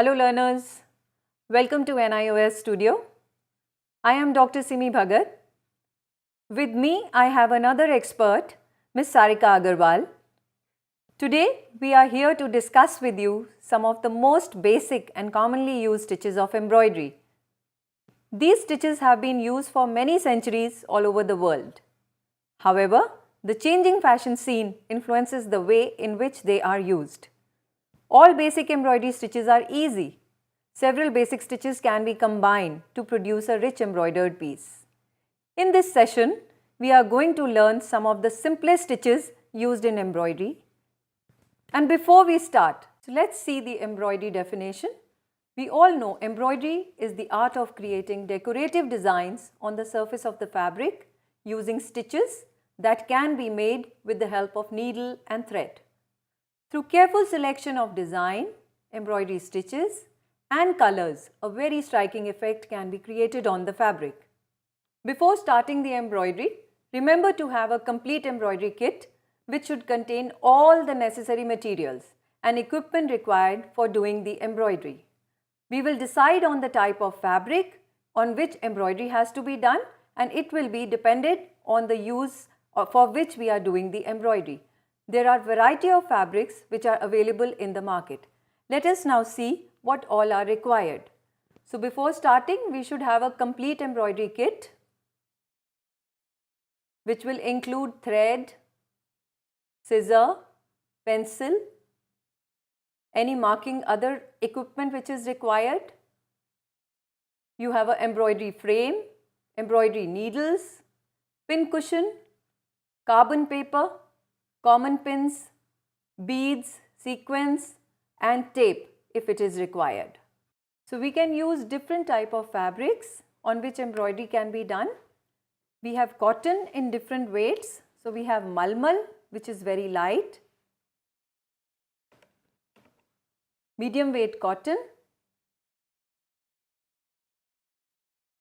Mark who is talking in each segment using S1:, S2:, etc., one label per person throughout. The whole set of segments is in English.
S1: Hello learners, welcome to NIOS Studio. I am Dr. Simi Bhagat. With me I have another expert, Ms. Sarika Agarwal. Today we are here to discuss with you some of the most basic and commonly used stitches of embroidery. These stitches have been used for many centuries all over the world. However, the changing fashion scene influences the way in which they are used. All basic embroidery stitches are easy. Several basic stitches can be combined to produce a rich embroidered piece. In this session, we are going to learn some of the simplest stitches used in embroidery. And before we start, let's see the embroidery definition. We all know embroidery is the art of creating decorative designs on the surface of the fabric using stitches that can be made with the help of needle and thread. Through careful selection of design, embroidery stitches and colors, a very striking effect can be created on the fabric. Before starting the embroidery, remember to have a complete embroidery kit which should contain all the necessary materials and equipment required for doing the embroidery. We will decide on the type of fabric on which embroidery has to be done, and it will be dependent on the use for which we are doing the embroidery. There are variety of fabrics which are available in the market. Let us now see what all are required. So before starting, we should have a complete embroidery kit which will include thread, scissor, pencil, any marking other equipment which is required. You have an embroidery frame, embroidery needles, pin cushion, carbon paper, common pins, beads, sequins and tape if it is required. So we can use different type of fabrics on which embroidery can be done. We have cotton in different weights. So we have malmal, which is very light, medium weight cotton,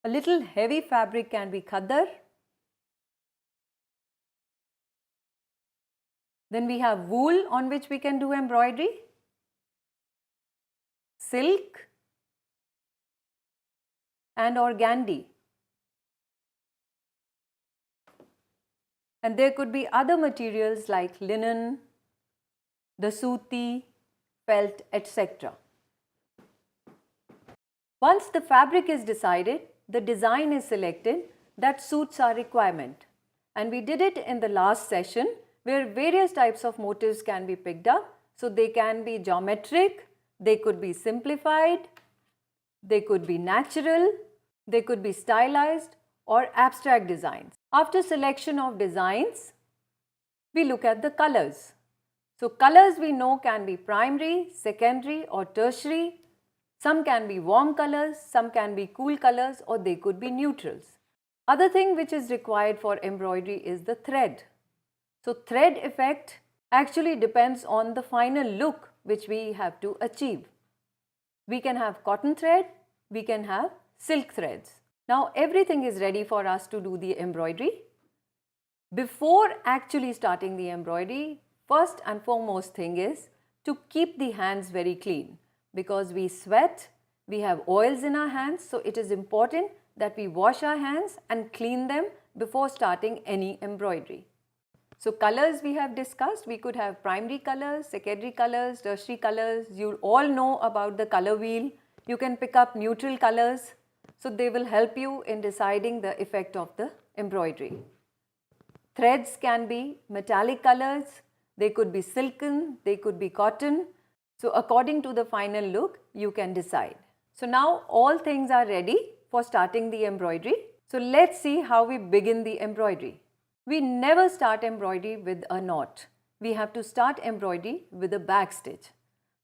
S1: a little heavy fabric can be khadar. Then we have wool on which we can do embroidery, silk and organdy. And there could be other materials like linen, the suti, felt, etc. Once the fabric is decided, the design is selected that suits our requirement. And we did it in the last session where various types of motifs can be picked up. So they can be geometric, they could be simplified, they could be natural, they could be stylized or abstract designs. After selection of designs, we look at the colors. So colors we know can be primary, secondary or tertiary. Some can be warm colors, some can be cool colors, or they could be neutrals. Other thing which is required for embroidery is the thread. So thread effect actually depends on the final look which we have to achieve. We can have cotton thread, we can have silk threads. Now everything is ready for us to do the embroidery. Before actually starting the embroidery, first and foremost thing is to keep the hands very clean, because we sweat, we have oils in our hands, so it is important that we wash our hands and clean them before starting any embroidery. So colors we have discussed, we could have primary colors, secondary colors, tertiary colors. You all know about the color wheel. You can pick up neutral colors. So they will help you in deciding the effect of the embroidery. Threads can be metallic colors, they could be silken, they could be cotton. So according to the final look, you can decide. So now all things are ready for starting the embroidery. So let's see how we begin the embroidery. We never start embroidery with a knot. We have to start embroidery with a back stitch.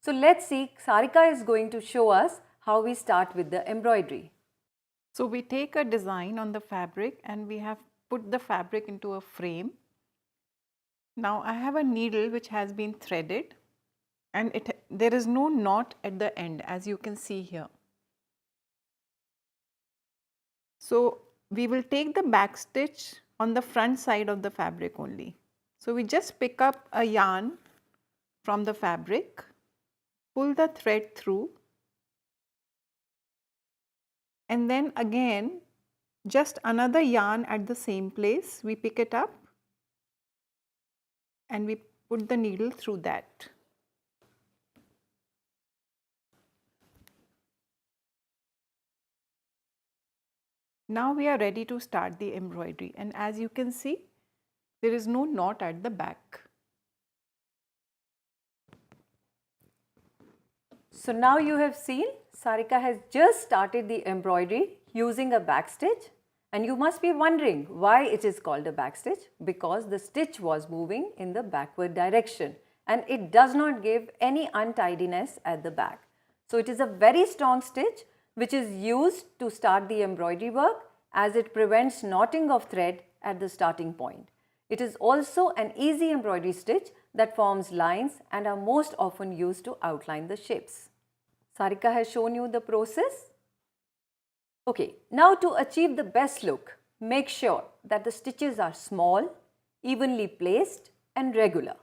S1: So let's see, Sarika is going to show us how we start with the embroidery.
S2: So we take a design on the fabric and we have put the fabric into a frame. Now I have a needle which has been threaded and there is no knot at the end, as you can see here. So we will take the back stitch on the front side of the fabric only. So we just pick up a yarn from the fabric, pull the thread through and then again just another yarn at the same place. We pick it up and we put the needle through that. Now we are ready to start the embroidery, and as you can see, there is no knot at the back.
S1: So now you have seen Sarika has just started the embroidery using a backstitch, and you must be wondering why it is called a backstitch, because the stitch was moving in the backward direction and it does not give any untidiness at the back. So it is a very strong stitch which is used to start the embroidery work, as it prevents knotting of thread at the starting point. It is also an easy embroidery stitch that forms lines and are most often used to outline the shapes. Sarika has shown you the process. Okay, now to achieve the best look, make sure that the stitches are small, evenly placed and regular.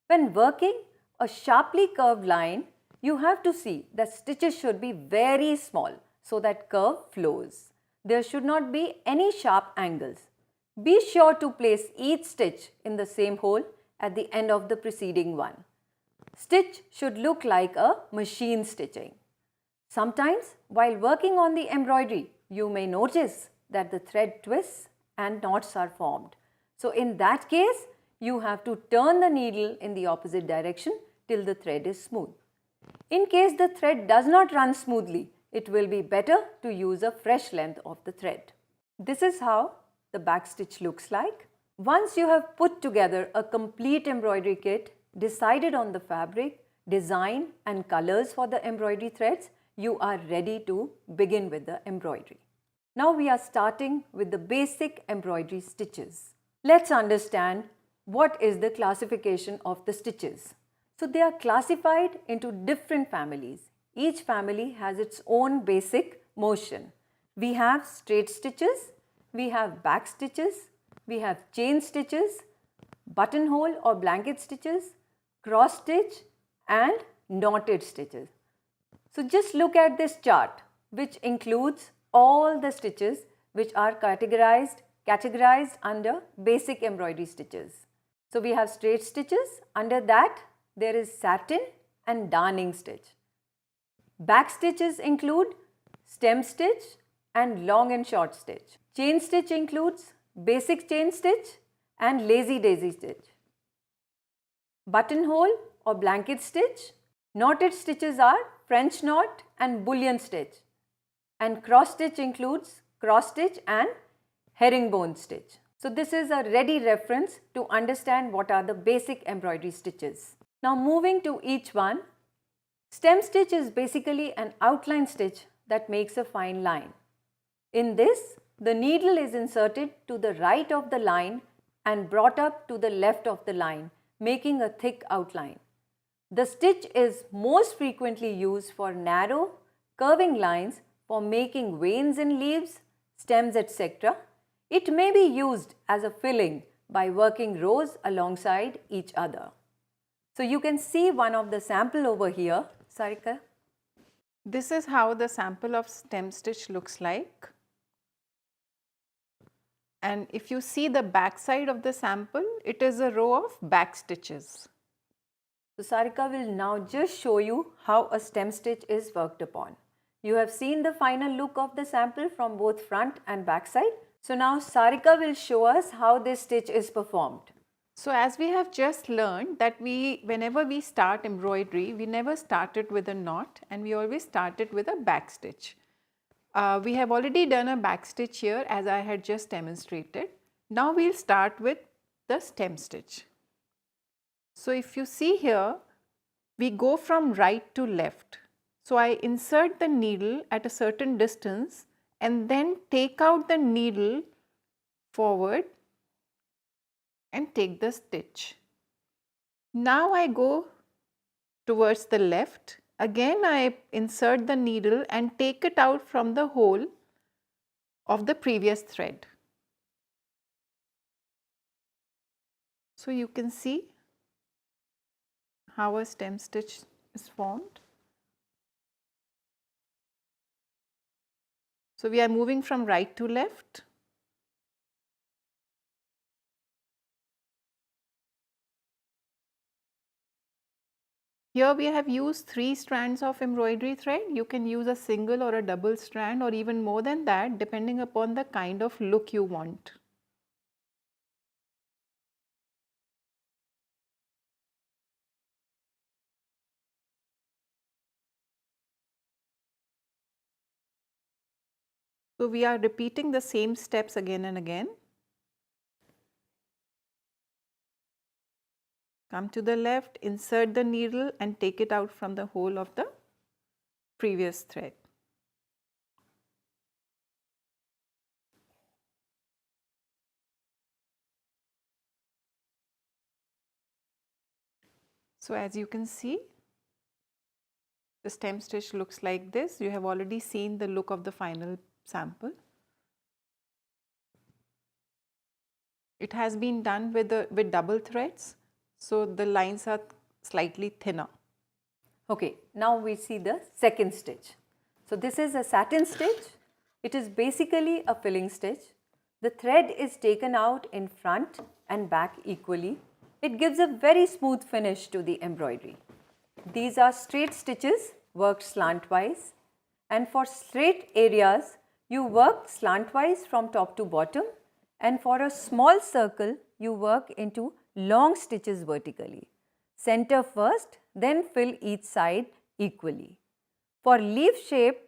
S1: When working a sharply curved line, you have to see that stitches should be very small so that curve flows. There should not be any sharp angles. Be sure to place each stitch in the same hole at the end of the preceding one. Stitch should look like a machine stitching. Sometimes while working on the embroidery, you may notice that the thread twists and knots are formed. So in that case, you have to turn the needle in the opposite direction till the thread is smooth. In case the thread does not run smoothly, it will be better to use a fresh length of the thread. This is how the back stitch looks like. Once you have put together a complete embroidery kit, decided on the fabric, design and colors for the embroidery threads, you are ready to begin with the embroidery. Now we are starting with the basic embroidery stitches. Let's understand what is the classification of the stitches. So they are classified into different families. Each family has its own basic motion. We have straight stitches, we have back stitches, we have chain stitches, buttonhole or blanket stitches, cross stitch and knotted stitches. So just look at this chart, which includes all the stitches which are categorized under basic embroidery stitches. So we have straight stitches, under that there is satin and darning stitch. Back stitches include stem stitch and long and short stitch. Chain stitch includes basic chain stitch and lazy daisy stitch. Buttonhole or blanket stitch. Knotted stitches are French knot and bullion stitch. And cross stitch includes cross stitch and herringbone stitch. So this is a ready reference to understand what are the basic embroidery stitches. Now moving to each one. Stem stitch is basically an outline stitch that makes a fine line. In this, the needle is inserted to the right of the line and brought up to the left of the line, making a thick outline. The stitch is most frequently used for narrow, curving lines for making veins in leaves, stems, etc. It may be used as a filling by working rows alongside each other. So you can see one of the sample over here. Sarika.
S2: This is how the sample of stem stitch looks like. And if you see the back side of the sample, it is a row of back stitches.
S1: So Sarika will now just show you how a stem stitch is worked upon. You have seen the final look of the sample from both front and back side. So now Sarika will show us how this stitch is performed.
S2: So as we have just learned that whenever we start embroidery, we never started with a knot and we always started with a back stitch. We have already done a back stitch here as I had just demonstrated. Now we'll start with the stem stitch. So if you see here, we go from right to left. So I insert the needle at a certain distance and then take out the needle forward and take the stitch. Now I go towards the left. Again I insert the needle and take it out from the hole of the previous thread. So you can see how a stem stitch is formed. So we are moving from right to left. Here we have used 3 strands of embroidery thread. You can use a single or a double strand or even more than that, depending upon the kind of look you want. So we are repeating the same steps again and again. Come to the left, insert the needle and take it out from the hole of the previous thread. So as you can see, the stem stitch looks like this. You have already seen the look of the final sample. It has been done with double threads, so the lines are slightly thinner.
S1: Okay, now we see the second stitch. So this is a satin stitch. It is basically a filling stitch. The thread is taken out in front and back equally. It gives a very smooth finish to the embroidery. These are straight stitches worked slantwise, and for straight areas you work slantwise from top to bottom, and for a small circle you work into long stitches vertically. Center first, then fill each side equally. For leaf shape,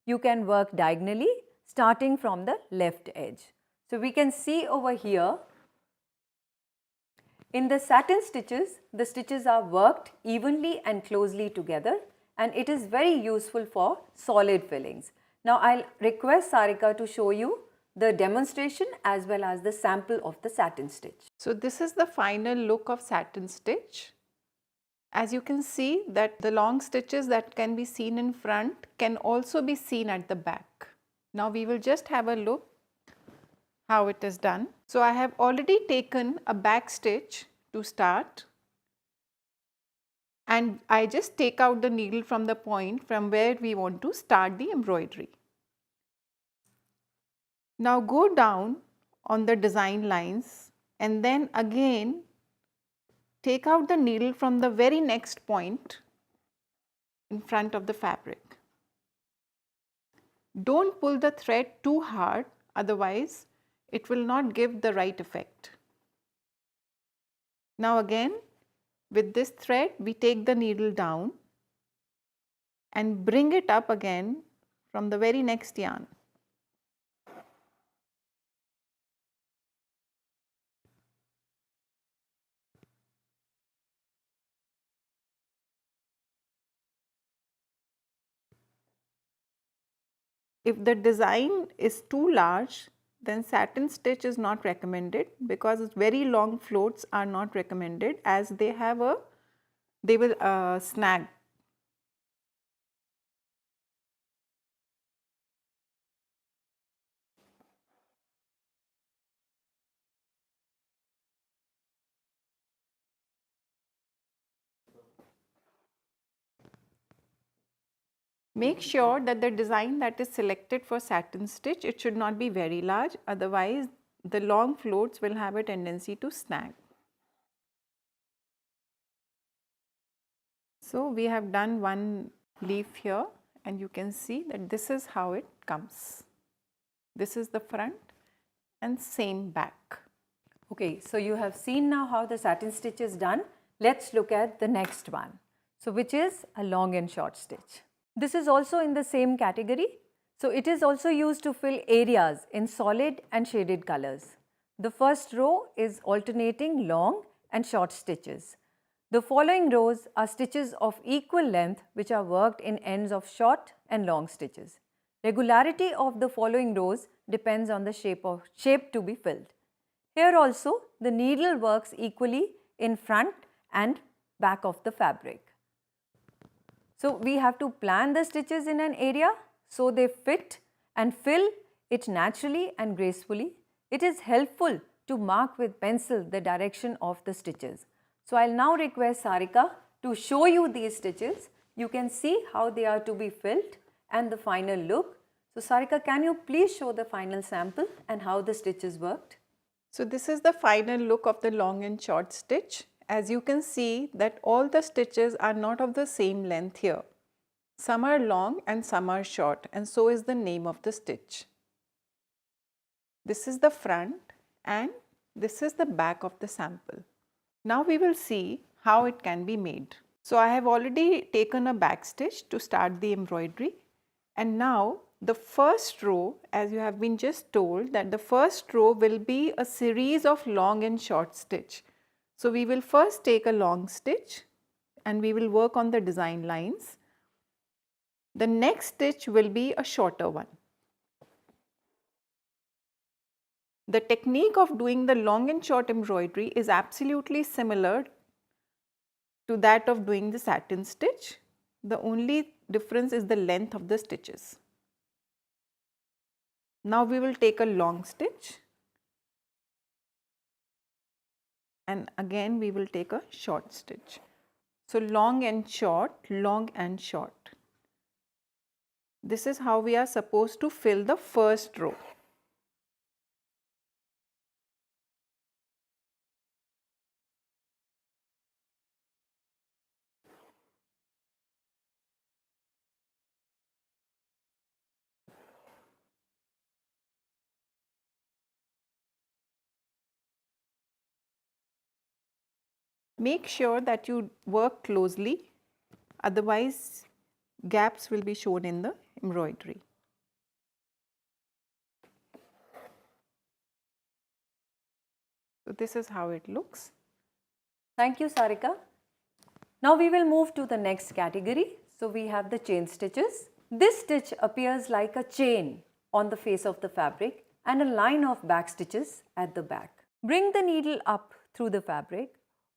S1: you can work diagonally starting from the left edge. So we can see over here, in the satin stitches, the stitches are worked evenly and closely together, and it is very useful for solid fillings. Now I'll request Sarika to show you the demonstration as well as the sample of the satin stitch.
S2: So this is the final look of satin stitch. As you can see that the long stitches that can be seen in front can also be seen at the back. Now we will just have a look how it is done. So I have already taken a back stitch to start, and I just take out the needle from the point from where we want to start the embroidery. Now go down on the design lines and then again take out the needle from the very next point in front of the fabric. Don't pull the thread too hard, otherwise it will not give the right effect. Now again, with this thread we take the needle down and bring it up again from the very next yarn. If the design is too large, then satin stitch is not recommended, because very long floats are not recommended, as they will snag. Make sure that the design that is selected for satin stitch, it should not be very large, otherwise the long floats will have a tendency to snag. So we have done one leaf here, and you can see that this is how it comes. This is the front and same back.
S1: Okay, so you have seen now how the satin stitch is done. Let's look at the next one. So which is a long and short stitch. This is also in the same category. So it is also used to fill areas in solid and shaded colors. The first row is alternating long and short stitches. The following rows are stitches of equal length which are worked in ends of short and long stitches. Regularity of the following rows depends on the shape to be filled. Here also the needle works equally in front and back of the fabric. So we have to plan the stitches in an area so they fit and fill it naturally and gracefully. It is helpful to mark with pencil the direction of the stitches. So I'll now request Sarika to show you these stitches. You can see how they are to be filled and the final look. So Sarika, can you please show the final sample and how the stitches worked?
S2: So this is the final look of the long and short stitch. As you can see that all the stitches are not of the same length here. Some are long and some are short, and so is the name of the stitch. This is the front and this is the back of the sample. Now we will see how it can be made. So I have already taken a back stitch to start the embroidery, and now the first row, as you have been just told, that the first row will be a series of long and short stitch. So we will first take a long stitch and we will work on the design lines. The next stitch will be a shorter one. The technique of doing the long and short embroidery is absolutely similar to that of doing the satin stitch. The only difference is the length of the stitches. Now we will take a long stitch and again we will take a short stitch. So long and short, long and short. This is how we are supposed to fill the first row. Make sure that you work closely, otherwise gaps will be shown in the embroidery. So this is how it looks.
S1: Thank you, Sarika. Now we will move to the next category. So we have the chain stitches. This stitch appears like a chain on the face of the fabric and a line of back stitches at the back. Bring the needle up through the fabric,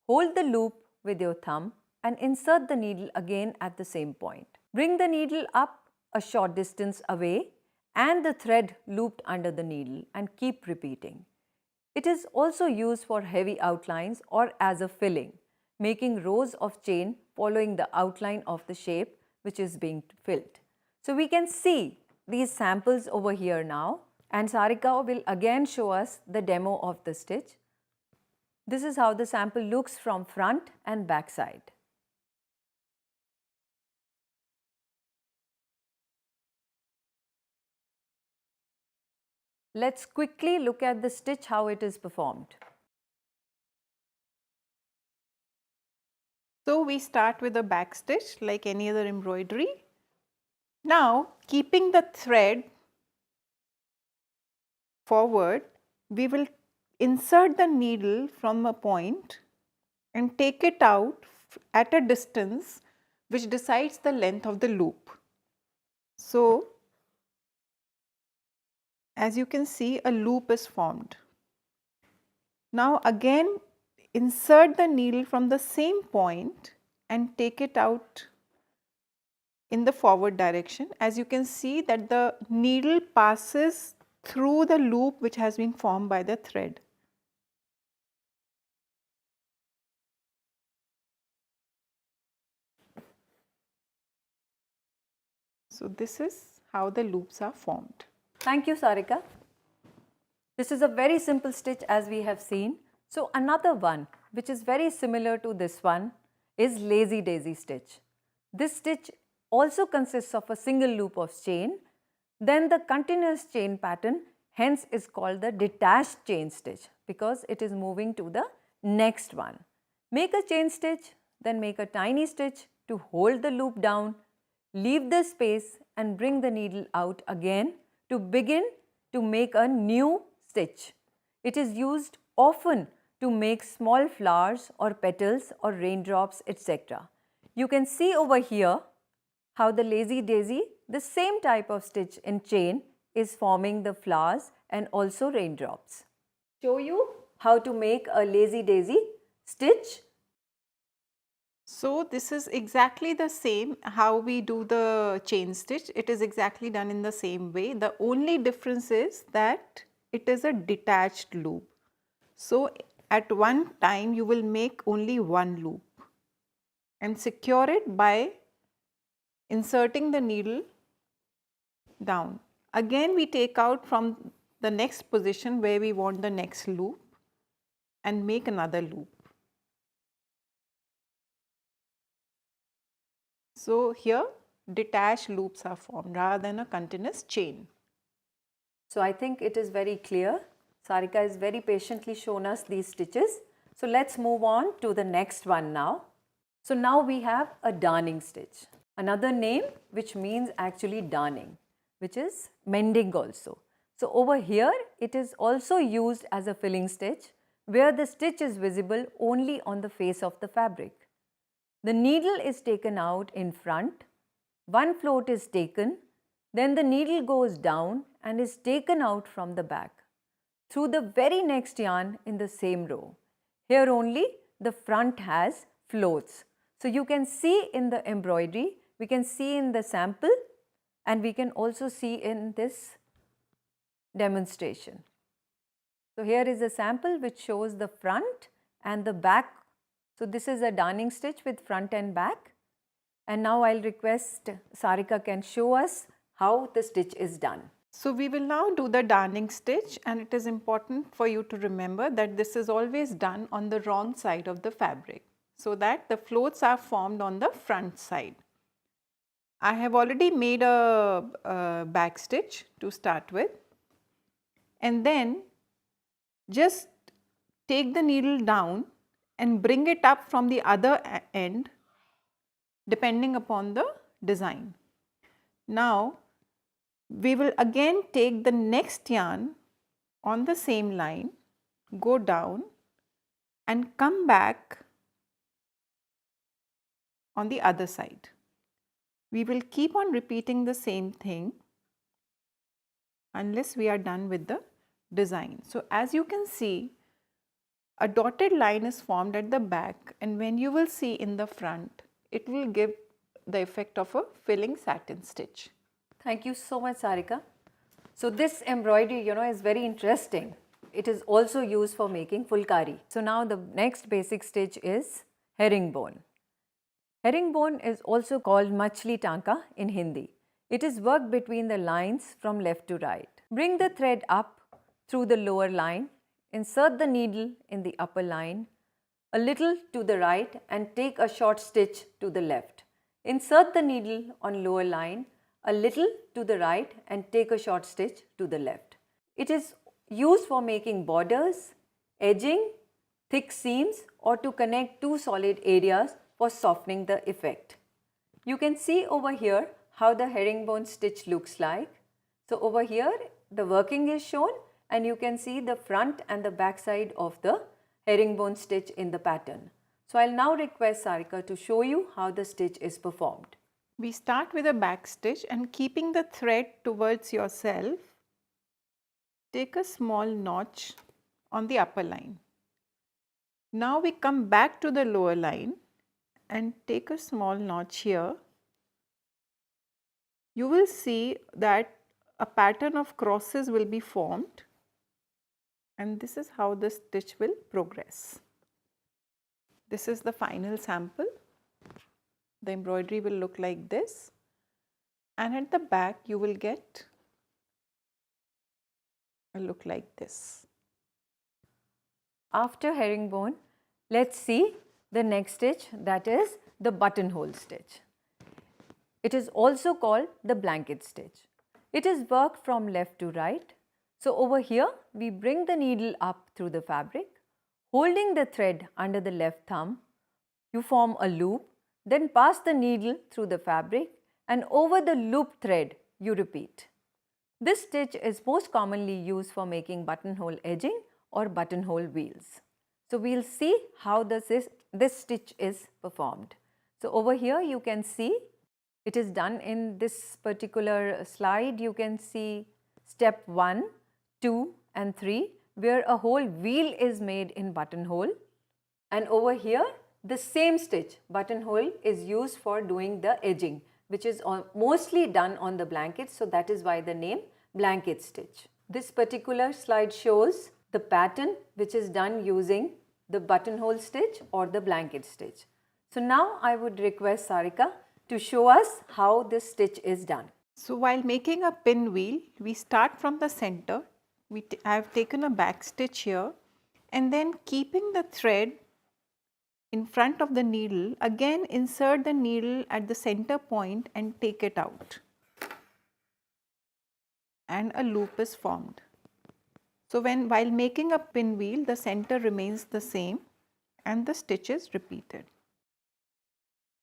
S1: hold the loop with your thumb and insert the needle again at the same point. Bring the needle up a short distance away and the thread looped under the needle and keep repeating. It is also used for heavy outlines or as a filling, making rows of chain following the outline of the shape which is being filled. So we can see these samples over here now, and Sarika will again show us the demo of the stitch. This is how the sample looks from front and back side. Let's quickly look at the stitch, how it is performed.
S2: So we start with a back stitch like any other embroidery. Now keeping the thread forward, we will insert the needle from a point and take it out at a distance which decides the length of the loop. So as you can see, a loop is formed. Now again insert the needle from the same point and take it out in the forward direction. As you can see that the needle passes through the loop which has been formed by the thread. So this is how the loops are formed.
S1: Thank you, Sarika. This is a very simple stitch as we have seen. So another one which is very similar to this one is lazy daisy stitch. This stitch also consists of a single loop of chain. Then the continuous chain pattern hence is called the detached chain stitch because it is moving to the next one. Make a chain stitch, then make a tiny stitch to hold the loop down, leave the space and bring the needle out again to begin to make a new stitch. It is used often to make small flowers or petals or raindrops, etc. You can see over here how the lazy daisy, the same type of stitch in chain, is forming the flowers and also raindrops. Show you how to make a lazy daisy stitch.
S2: So this is exactly the same how we do the chain stitch. It is exactly done in the same way. The only difference is that it is a detached loop. So at one time you will make only one loop and secure it by inserting the needle down. Again we take out from the next position where we want the next loop and make another loop. So here detached loops are formed rather than a continuous chain.
S1: So I think it is very clear. Sarika has very patiently shown us these stitches. So let's move on to the next one now. So now we have a darning stitch. Another name which means actually darning, which is mending also. So over here it is also used as a filling stitch where the stitch is visible only on the face of the fabric. The needle is taken out in front, one float is taken, then the needle goes down and is taken out from the back through the very next yarn in the same row. Here only the front has floats. So you can see in the embroidery, we can see in the sample, and we can also see in this demonstration. So here is a sample which shows the front and the back. So this is a darning stitch with front and back. And now I'll request Sarika can show us how the stitch is done.
S2: So we will now do the darning stitch, and it is important for you to remember that this is always done on the wrong side of the fabric so that the floats are formed on the front side. I have already made a back stitch to start with, and then just take the needle down and bring it up from the other end depending upon the design. Now we will again take the next yarn on the same line, go down and come back on the other side. We will keep on repeating the same thing unless we are done with the design. So as you can see, a dotted line is formed at the back, and when you will see in the front, it will give the effect of a filling satin stitch.
S1: Thank you so much, Sarika. So this embroidery, is very interesting. It is also used for making fulkari. So now the next basic stitch is herringbone. Herringbone is also called machli tanka in Hindi. It is worked between the lines from left to right. Bring the thread up through the lower line, insert the needle in the upper line, a little to the right and take a short stitch to the left. Insert the needle on lower line, a little to the right and take a short stitch to the left. It is used for making borders, edging, thick seams, or to connect two solid areas for softening the effect. You can see over here how the herringbone stitch looks like. So over here the working is shown, and you can see the front and the back side of the herringbone stitch in the pattern. So I'll now request Sarika to show you how the stitch is performed.
S2: We start with a back stitch, and keeping the thread towards yourself, take a small notch on the upper line. Now we come back to the lower line and take a small notch here. You will see that a pattern of crosses will be formed, and this is how the stitch will progress. This is the final sample. The embroidery will look like this, and at the back you will get a look like this.
S1: After herringbone, let's see the next stitch, that is the buttonhole stitch. It is also called the blanket stitch. It is worked from left to right. So over here we bring the needle up through the fabric, holding the thread under the left thumb, you form a loop, then pass the needle through the fabric, and over the loop thread you repeat. This stitch is most commonly used for making buttonhole edging or buttonhole wheels. So we'll see how this stitch is performed. So over here you can see it is done in this particular slide. You can see step 1, 2 and 3 where a whole wheel is made in buttonhole, and over here the same stitch buttonhole is used for doing the edging, which is mostly done on the blanket, so that is why the name blanket stitch. This particular slide shows the pattern which is done using the buttonhole stitch or the blanket stitch. So now I would request Sarika to show us how this stitch is done.
S2: So while making a pinwheel, we start from the center. I have taken a back stitch here, and then keeping the thread in front of the needle, again insert the needle at the center point and take it out, and a loop is formed. So while making a pinwheel, the center remains the same and the stitch is repeated.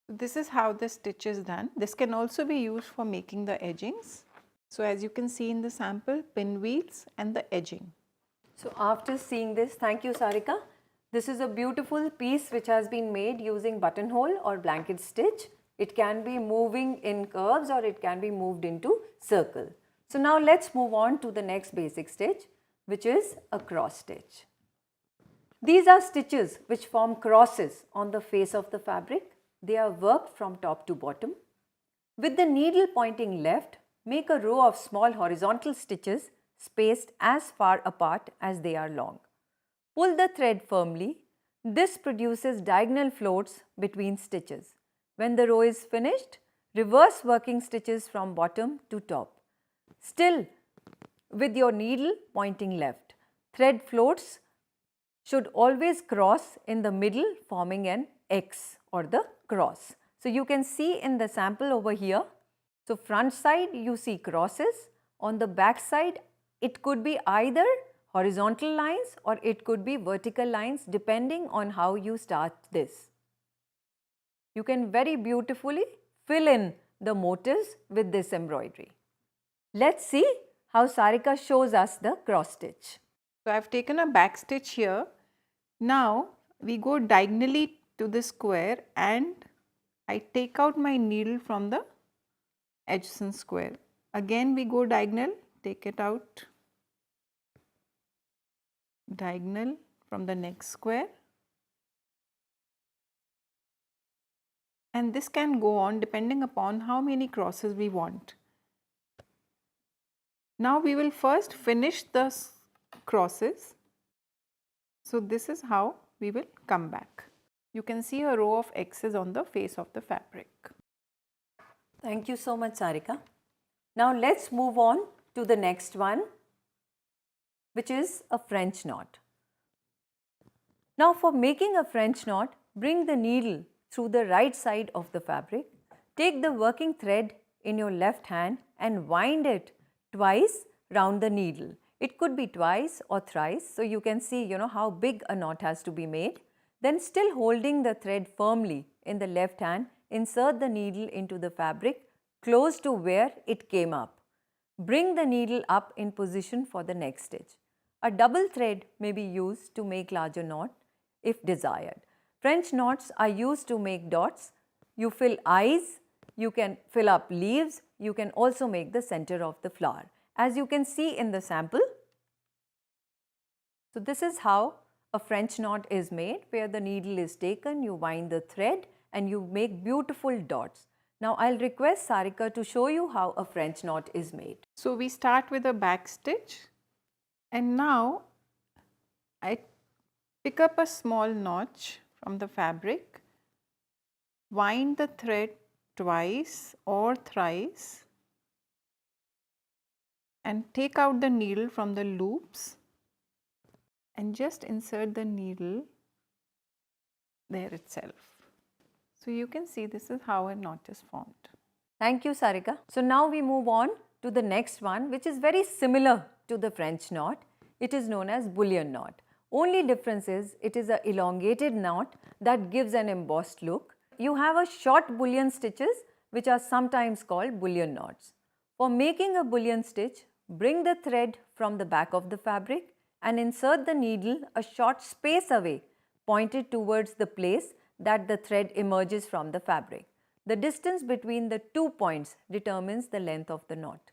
S2: This is how the stitch is done. This can also be used for making the edgings. So as you can see in the sample, pinwheels and the edging.
S1: So after seeing this, thank you Sarika. This is a beautiful piece which has been made using buttonhole or blanket stitch. It can be moving in curves or it can be moved into circle. So now let's move on to the next basic stitch, which is a cross stitch. These are stitches which form crosses on the face of the fabric. They are worked from top to bottom. With the needle pointing left, make a row of small horizontal stitches spaced as far apart as they are long. Pull the thread firmly. This produces diagonal floats between stitches. When the row is finished, reverse working stitches from bottom to top. Still with your needle pointing left. Thread floats should always cross in the middle, forming an X or the cross. So you can see in the sample over here. So front side you see crosses. On the back side it could be either horizontal lines or it could be vertical lines depending on how you start this. You can very beautifully fill in the motifs with this embroidery. Let's see how Sarika shows us the cross stitch.
S2: So I have taken a back stitch here. Now we go diagonally to the square and I take out my needle from the adjacent square. Again we go diagonal, take it out, diagonal from the next square, and this can go on depending upon how many crosses we want. Now we will first finish the crosses. So this is how we will come back. You can see a row of X's on the face of the fabric.
S1: Thank you so much Sarika. Now let's move on to the next one, which is a French knot. Now for making a French knot, bring the needle through the right side of the fabric. Take the working thread in your left hand and wind it twice round the needle. It could be twice or thrice, so you can see how big a knot has to be made. Then still holding the thread firmly in the left hand, insert the needle into the fabric close to where it came up. Bring the needle up in position for the next stitch. A double thread may be used to make larger knot if desired. French knots are used to make dots. You fill eyes, you can fill up leaves, you can also make the center of the flower, as you can see in the sample. So this is how a French knot is made, where the needle is taken, you wind the thread and you make beautiful dots. Now I'll request Sarika to show you how a French knot is made.
S2: So we start with a back stitch, and now I pick up a small notch from the fabric, wind the thread twice or thrice and take out the needle from the loops and just insert the needle there itself. So you can see this is how a knot is formed.
S1: Thank you Sarika. So now we move on to the next one, which is very similar to the French knot. It is known as bullion knot. Only difference is it is an elongated knot that gives an embossed look. You have a short bullion stitches which are sometimes called bullion knots. For making a bullion stitch, bring the thread from the back of the fabric and insert the needle a short space away, pointed towards the place that the thread emerges from the fabric. The distance between the 2 points determines the length of the knot.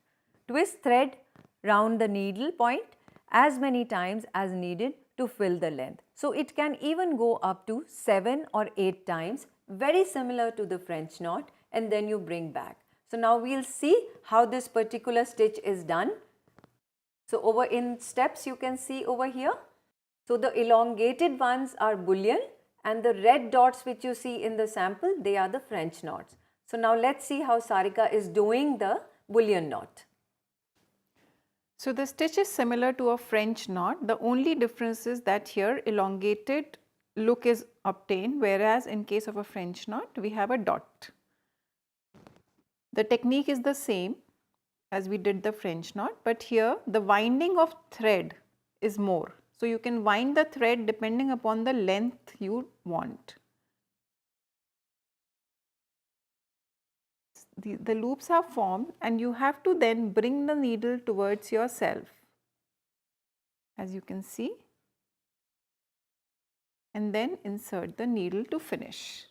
S1: Twist thread round the needle point as many times as needed to fill the length. So it can even go up to 7 or 8 times, very similar to the French knot, and then you bring back. So now we'll see how this particular stitch is done. So over in steps you can see over here. So the elongated ones are bullion, and the red dots which you see in the sample, they are the French knots. So now let's see how Sarika is doing the bullion knot.
S2: So the stitch is similar to a French knot. The only difference is that here elongated look is obtained, whereas in case of a French knot we have a dot. The technique is the same as we did the French knot, but here the winding of thread is more. So you can wind the thread depending upon the length you want. The loops are formed and you have to then bring the needle towards yourself, as you can see, and then insert the needle to finish.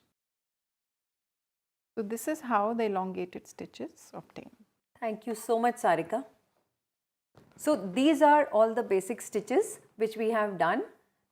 S2: So this is how the elongated stitch is obtained.
S1: Thank you so much, Sarika. So these are all the basic stitches which we have done.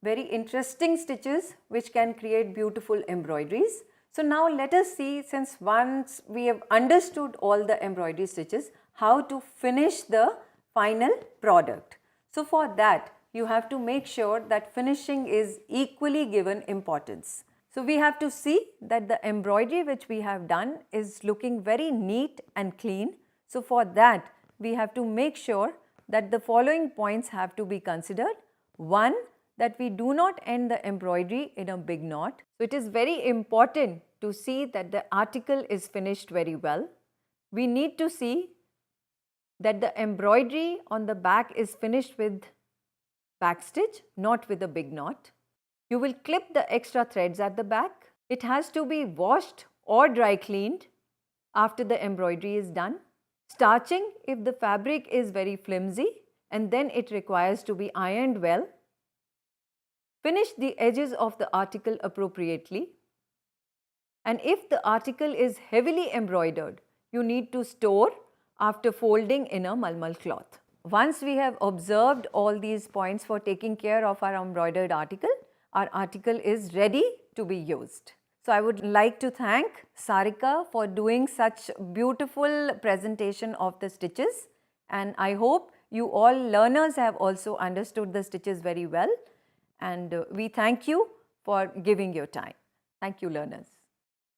S1: Very interesting stitches which can create beautiful embroideries. So now let us see, since once we have understood all the embroidery stitches, how to finish the final product. So for that, you have to make sure that finishing is equally given importance. So we have to see that the embroidery which we have done is looking very neat and clean. So for that, we have to make sure that the following points have to be considered. One, that we do not end the embroidery in a big knot. So it is very important to see that the article is finished very well. We need to see that the embroidery on the back is finished with back stitch, not with a big knot. You will clip the extra threads at the back. It has to be washed or dry cleaned after the embroidery is done. Starching if the fabric is very flimsy, and then it requires to be ironed well. Finish the edges of the article appropriately. And if the article is heavily embroidered, you need to store after folding in a malmal cloth. Once we have observed all these points for taking care of our embroidered article, our article is ready to be used. So I would like to thank Sarika for doing such beautiful presentation of the stitches, and I hope you all learners have also understood the stitches very well, and we thank you for giving your time. Thank you, learners.